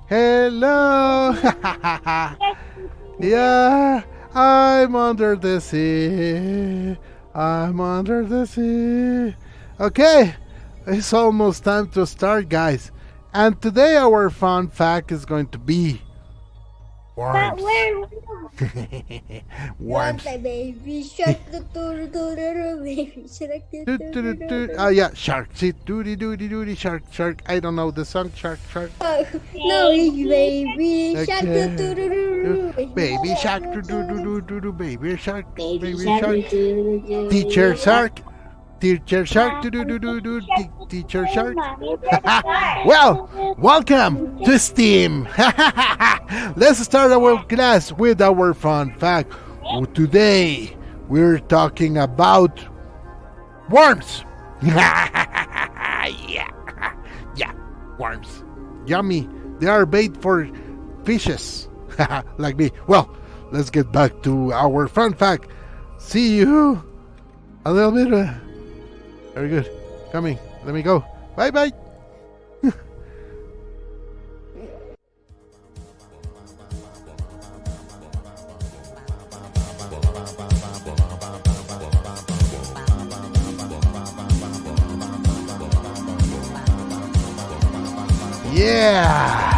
Hello. Yeah, I'm under the sea. I'm under the sea. Okay, it's almost time to start, guys. And today our fun fact is going to be But worms. where Worms. the baby shark, baby shark, Yeah, shark. See, doody doody doody, shark, shark. I don't know the song, shark, shark. No, baby shark, Okay. Baby shark, do do do do do do, baby shark, baby baby shark, shark. Teacher shark, teacher shark, do do do do do, teacher shark. Well, welcome to STEAM. Let's start our class with our fun fact. Today we're talking about worms. Yeah, yeah, worms. Yummy. They are bait for fishes, like me. Well, let's get back to our fun fact. See you a little bit. Very good. Coming. Let me go. Bye bye. Yeah.